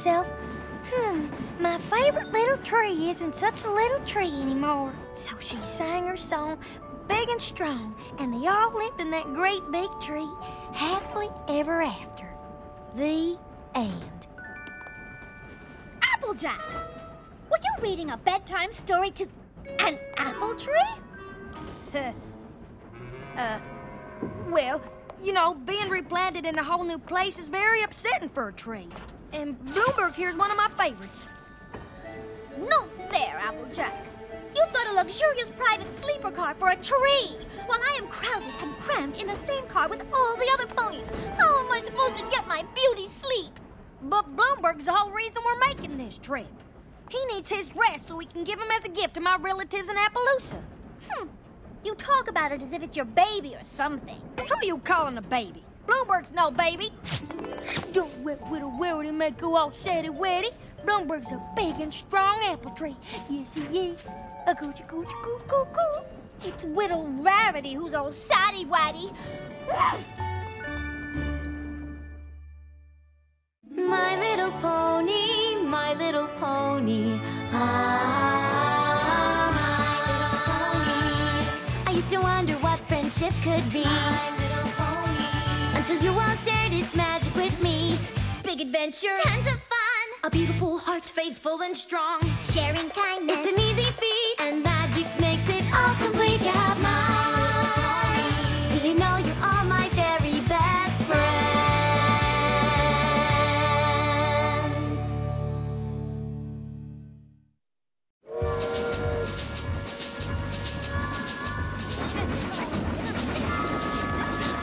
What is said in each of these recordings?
herself, my favorite little tree isn't such a little tree anymore. So she sang her song, big and strong, and they all lived in that great big tree, happily ever after. The end. Applejack! Were you reading a bedtime story to an apple tree? Well, you know, being replanted in a whole new place is very upsetting for a tree. And Bloomberg here's one of my favorites. No fair, Applejack. You've got a luxurious private sleeper car for a tree, while I am crowded and crammed in the same car with all the other ponies. How am I supposed to get my beauty sleep? But Bloomberg's the whole reason we're making this trip. He needs his rest so we can give him as a gift to my relatives in Appaloosa. You talk about it as if it's your baby or something. Who are you calling a baby? Bloomberg's no baby. Don't let Widow Warity make go all saddy-waddy. Bloomberg's a big and strong apple tree. Yes, he is. A goochie goochie goo goo goo. It's Widow Rarity who's all saddy-waddy. My little pony, my little pony. Ah, my little pony. I used to wonder what friendship could be. My little pony. Until you all shared its magic with me. Big adventure, Tons of fun. a beautiful heart, faithful and strong. Sharing kindness. It's an easy feat, and magic makes it all complete. You have mine. Do you know you're all my very best friends?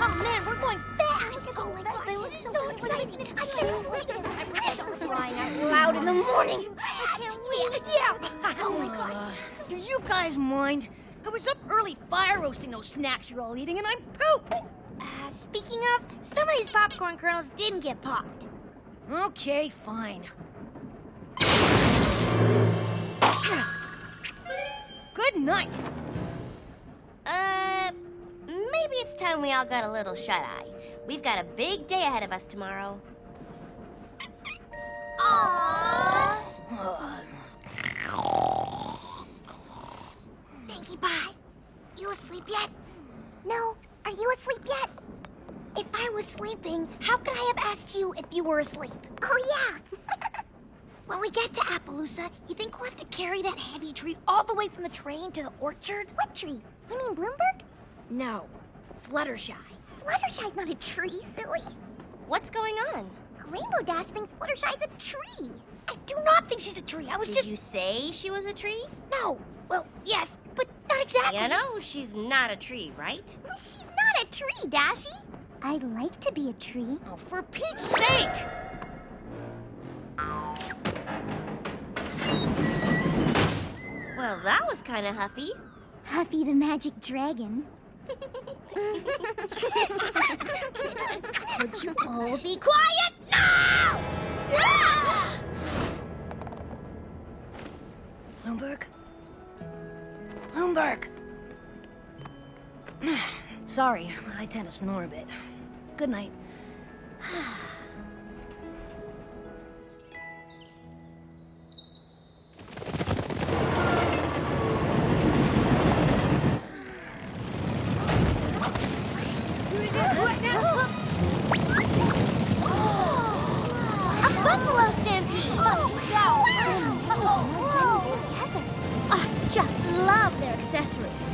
Oh, man, we're going fast. This is so exciting. I can't even wait. I'm so crying out loud in the morning. I can't wait. Yeah. Oh, my gosh. Do you guys mind? I was up early fire roasting those snacks you're all eating, and I'm pooped. Speaking of, some of these popcorn kernels didn't get popped. Okay, fine. Good night. Maybe it's time we all got a little shut-eye. We've got a big day ahead of us tomorrow. Aww. Pinkie Pie, you asleep yet? No. Are you asleep yet? If I was sleeping, how could I have asked you if you were asleep? Oh, yeah. When we get to Appaloosa, you think we'll have to carry that heavy tree all the way from the train to the orchard? What tree? You mean Bloomberg? No, Fluttershy. Fluttershy's not a tree, silly. What's going on? Rainbow Dash thinks Fluttershy's a tree. I do not think she's a tree. I was Did just... you say she was a tree? No. Well, yes, but not exactly. You know she's not a tree, right? She's not a tree, Dashy. I'd like to be a tree. Oh, for Pete's sake! Well, that was kind of huffy. Huffy the Magic Dragon. Would you all be quiet now? Bloomberg? Bloomberg! Sorry, but I tend to snore a bit. Good night. A buffalo stampede! Oh, wow! Together. I just love their accessories.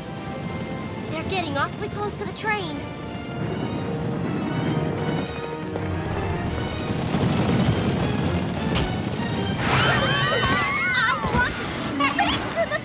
They're getting awfully close to the train. I want to to the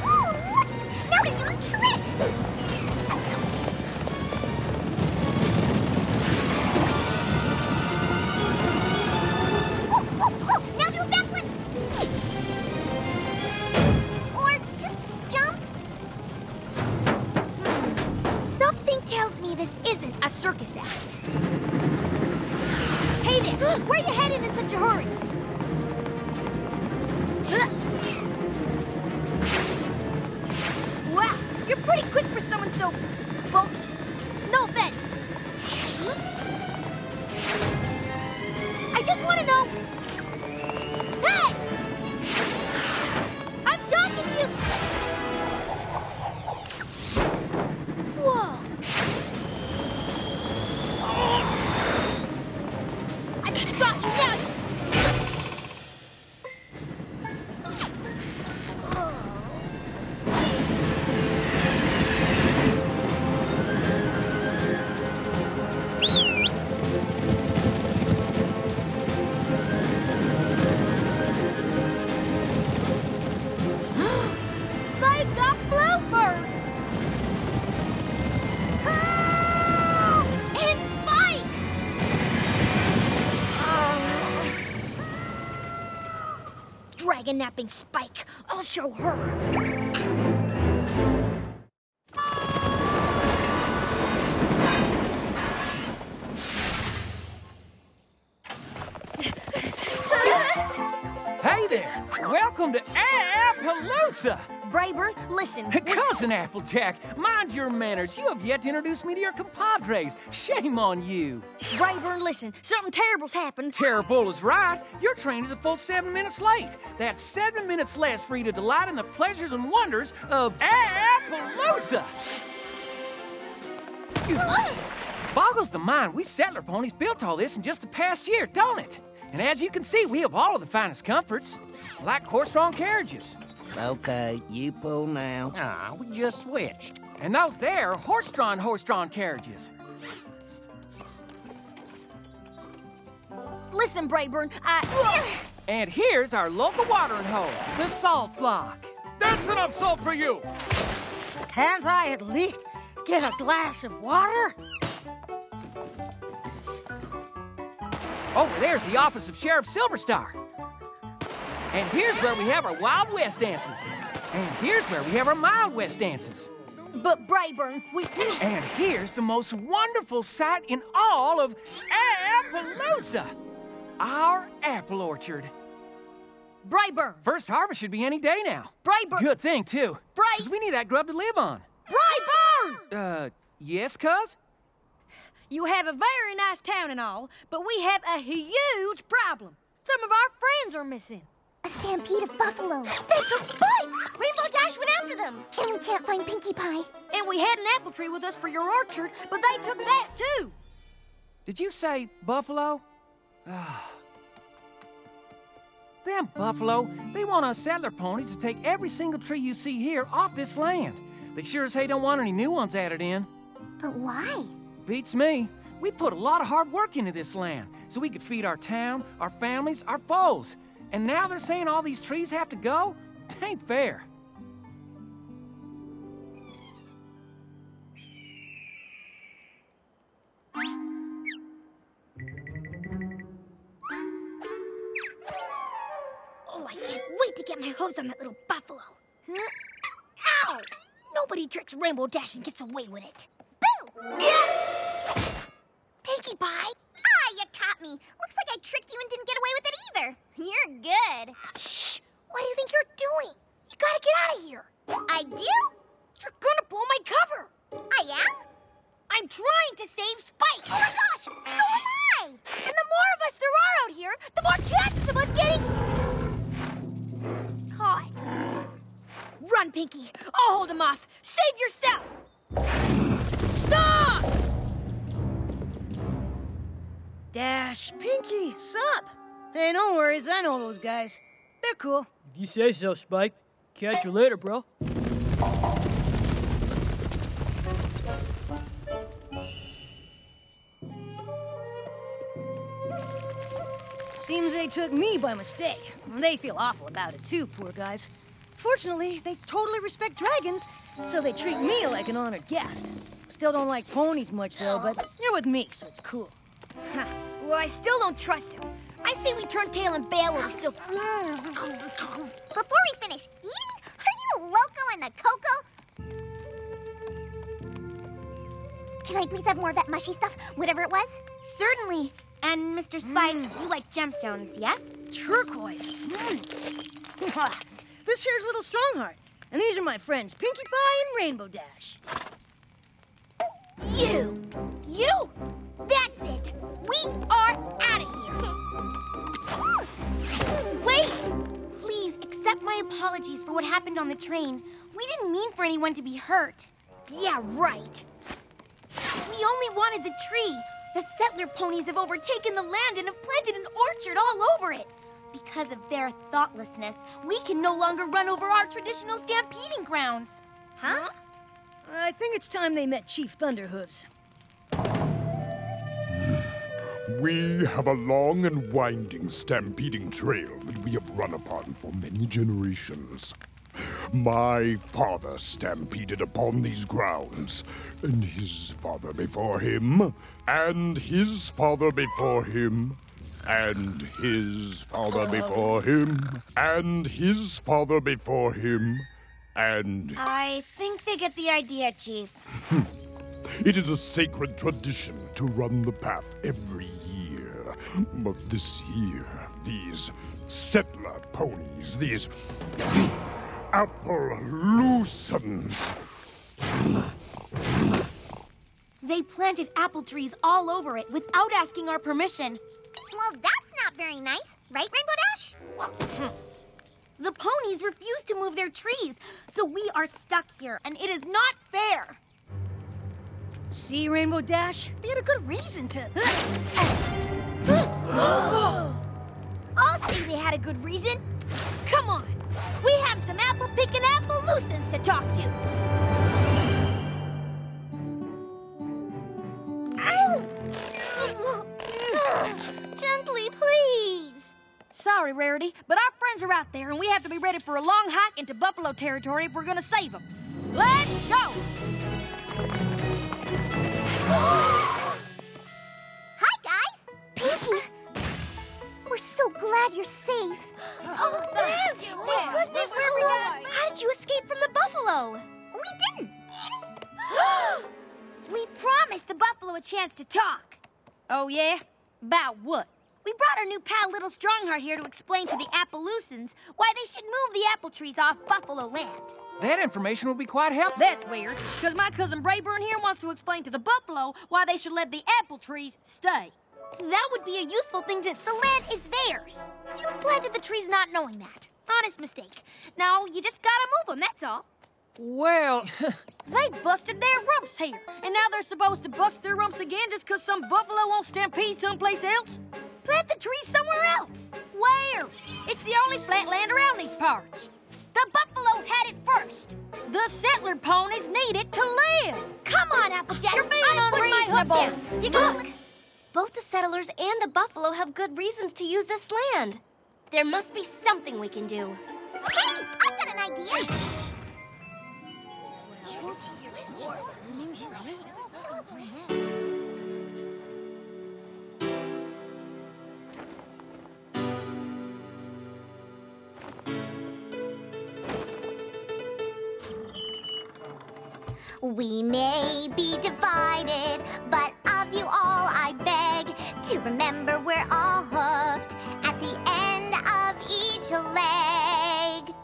Ooh, look! Now they're doing tricks! Hey there! Where you headed in such a hurry? Wow, you're pretty quick for someone so bulky. No offense. I just want to know. Hey! I'm talking to you. Whoa. I've got you now. They got Bluebird! And Spike! Dragon napping Spike. I'll show her. Hey there! Welcome to Appaloosa! Brayburn, listen. Cousin Applejack, mind your manners. You have yet to introduce me to your compadres. Shame on you. Brayburn, listen. Something terrible's happened. Terrible is right. Your train is a full 7 minutes late. That's 7 minutes less for you to delight in the pleasures and wonders of Appaloosa. Boggles the mind. We settler ponies built all this in just the past year, don't it? And as you can see, we have all of the finest comforts, like horse-drawn carriages. Okay, you pull now. Ah, we just switched. And those there are horse-drawn carriages. Listen, Brayburn, And here's our local watering hole, the salt block. That's enough salt for you! Can't I at least get a glass of water? Over there's the office of Sheriff Silverstar. And here's where we have our Wild West dances. And here's where we have our Mild West dances. But Brayburn, And here's the most wonderful sight in all of Appaloosa, our apple orchard. Brayburn! First harvest should be any day now. Brayburn! Good thing, too. Bray- 'Cause we need that grub to live on. Brayburn! Yes, cuz? You have a very nice town and all, but we have a huge problem. Some of our friends are missing. A stampede of buffalo. They took Spike! Rainbow Dash went after them! And we can't find Pinkie Pie. And we had an apple tree with us for your orchard, but they took that too. Did you say buffalo? Them buffalo, they want us settler ponies to take every single tree you see here off this land. They sure as hey don't want any new ones added in. But why? Beats me. We put a lot of hard work into this land so we could feed our town, our families, our foes. And now they're saying all these trees have to go? It ain't fair. Oh, I can't wait to get my hooves on that little buffalo. Ow! Nobody tricks Rainbow Dash and gets away with it. Boo! Pinkie Pie! Ah, you caught me. Looks like I tricked you and didn't get away with it either. You're good. Shh! What do you think you're doing? You gotta get out of here. I do? You're gonna blow my cover. I am? I'm trying to save Spike. Oh my gosh! So am I! And the more of us there are out here, the more chances of us getting caught. Run, Pinkie. I'll hold him off. Save yourself. Stop! Dash, Pinkie, sup? Hey, no worries, I know those guys. They're cool. If you say so, Spike. Catch you later, bro. Seems they took me by mistake. They feel awful about it too, poor guys. Fortunately, they totally respect dragons, so they treat me like an honored guest. Still don't like ponies much, though, but they're with me, so it's cool. Huh. Well, I still don't trust him. I say we turn tail and bail while we still... Before we finish eating, are you loco in the cocoa? Can I please have more of that mushy stuff, whatever it was? Certainly. And Mr. Spike, you like gemstones, yes? Turquoise. This here's Little Strongheart. And these are my friends, Pinkie Pie and Rainbow Dash. You! That's it! We are out of here! Wait! Please, accept my apologies for what happened on the train. We didn't mean for anyone to be hurt. Yeah, right. We only wanted the tree. The settler ponies have overtaken the land and have planted an orchard all over it. Because of their thoughtlessness, we can no longer run over our traditional stampeding grounds. Huh? I think it's time they met Chief Thunderhooves. We have a long and winding stampeding trail that we have run upon for many generations. My father stampeded upon these grounds, and his father before him, and his father before him, and his father before him, and his father before him, and... I think they get the idea, Chief. It is a sacred tradition to run the path every year. But this year, these settler ponies, these Applelusons, They planted apple trees all over it without asking our permission. Well, that's not very nice, right, Rainbow Dash? The ponies refuse to move their trees, so we are stuck here, and it is not fair. See, Rainbow Dash? They had a good reason to... I'll say they had a good reason. Come on, we have some apple-picking Applelusons to talk to. Gently, please. Sorry, Rarity, but our friends are out there, and we have to be ready for a long hike into buffalo territory if we're gonna save them. Let's go! Hi, guys! Pinkie! We're so glad you're safe. Oh, thank goodness. How did you escape from the buffalo? We didn't! We promised the buffalo a chance to talk. Oh, yeah? About what? We brought our new pal Little Strongheart here to explain to the Applelusons why they should move the apple trees off buffalo land. That information will be quite helpful. That's weird, because my cousin Brayburn here wants to explain to the buffalo why they should let the apple trees stay. That would be a useful thing to... The land is theirs. You planted the trees not knowing that. Honest mistake. Now, you just gotta move them, that's all. Well, They busted their rumps here, and now they're supposed to bust their rumps again just because some buffalo won't stampede someplace else? Plant the trees somewhere else. Where? It's the only flat land around these parts. The buffalo had it first. The settler ponies need it to live. Come on, Applejack. You're being I'm putting my hook unreasonable. down. You look. Both the settlers and the buffalo have good reasons to use this land. There must be something we can do. Hey, I've got an idea! We may be divided, but of you all I beg to remember we're all hoofed at the end of each leg.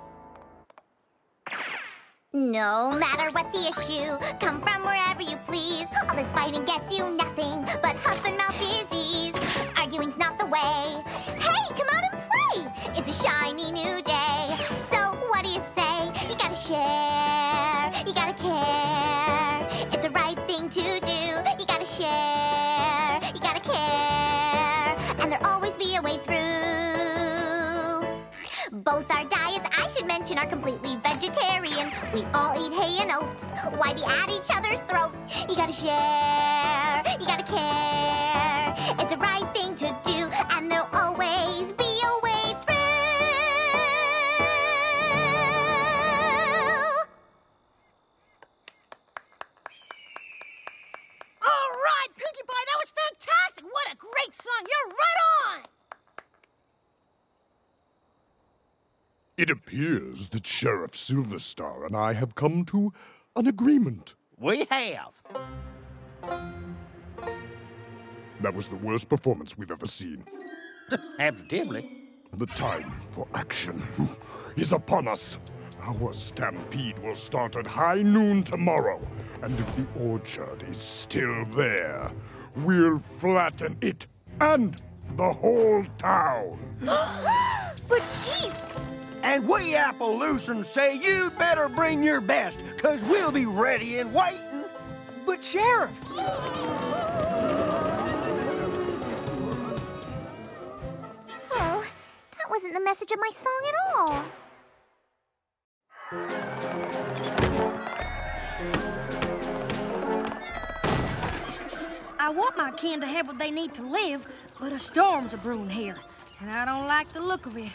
No matter what the issue, come from wherever you please. All this fighting gets you nothing but huff and mouth disease. Arguing's not the way. Hey, come out and play! It's a shiny new day. So what do you say? You gotta share, you gotta care. It's a right thing to do. You gotta share, you gotta care. And there'll always be a way through. Both our diets, I should mention, are completely vegetarian. We all eat hay and oats. Why be at each other's throat? You gotta share, you gotta care. It's the right thing to do, and there'll always be a way through. All right, Pinkie Pie, that was fantastic. What a great song. You're right on. It appears that Sheriff Silverstar and I have come to an agreement. We have. That was the worst performance we've ever seen. Absolutely. The time for action is upon us. Our stampede will start at high noon tomorrow, and if the orchard is still there, we'll flatten it and the whole town. But Chief! And we Appaloosans say you'd better bring your best, 'cause we'll be ready and waiting. But Sheriff! Oh, that wasn't the message of my song at all. I want my kin to have what they need to live, but a storm's a brewing here, and I don't like the look of it.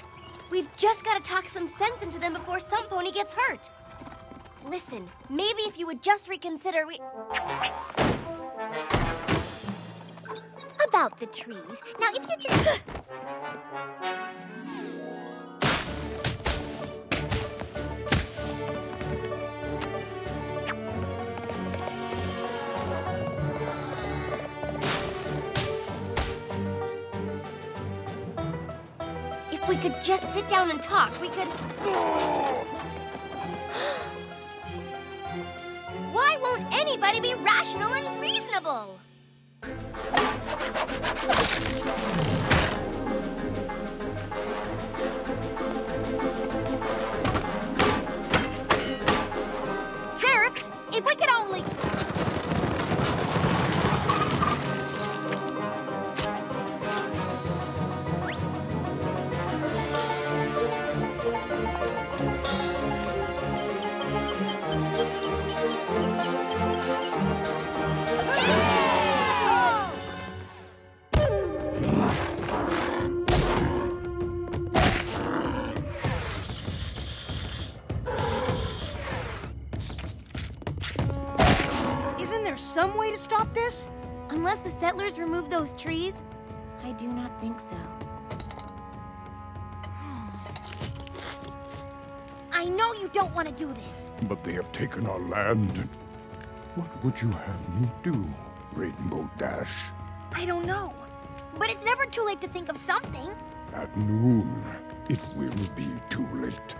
We've just got to talk some sense into them before some pony gets hurt. Listen, maybe if you would just reconsider, About the trees. Now, if you just... if we could just sit down and talk, we could... Why won't anybody be rational and reasonable? Sheriff, if we could only... Isn't there some way to stop this? Unless the settlers remove those trees, I do not think so. I know you don't want to do this. But they have taken our land. What would you have me do, Rainbow Dash? I don't know. But it's never too late to think of something. At noon, it will be too late.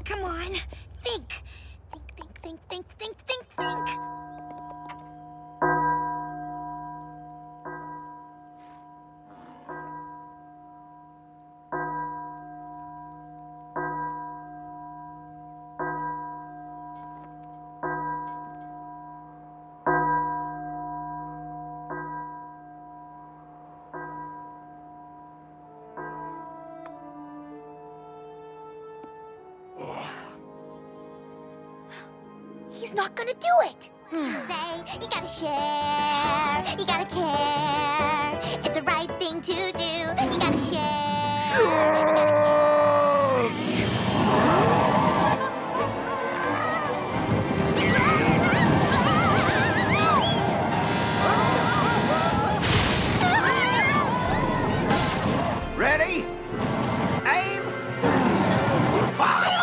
Come on, think. Think. He's not gonna do it. Say, you gotta share, you gotta care. It's the right thing to do. You gotta share. You gotta Ready? Aim! Fire!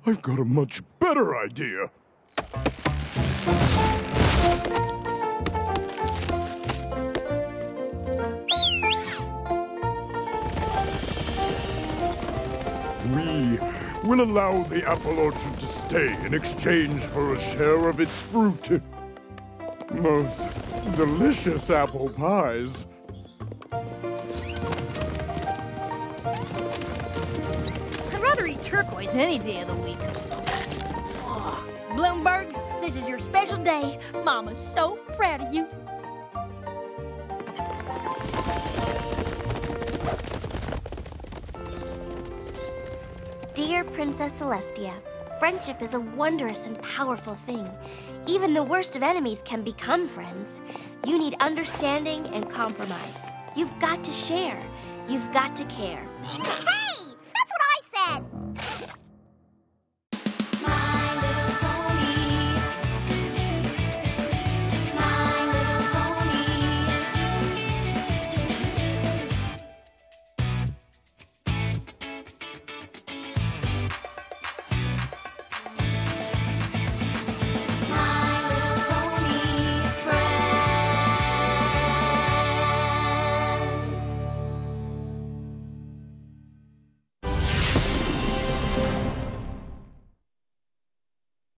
I've got a much better idea. We will allow the apple orchard to stay in exchange for a share of its fruit. Most delicious apple pies. I'd rather eat turquoise any day of the week. Oh, Bloomberg, this is your special day. Mama's so proud of you. Dear Princess Celestia, friendship is a wondrous and powerful thing. Even the worst of enemies can become friends. You need understanding and compromise. You've got to share. You've got to care.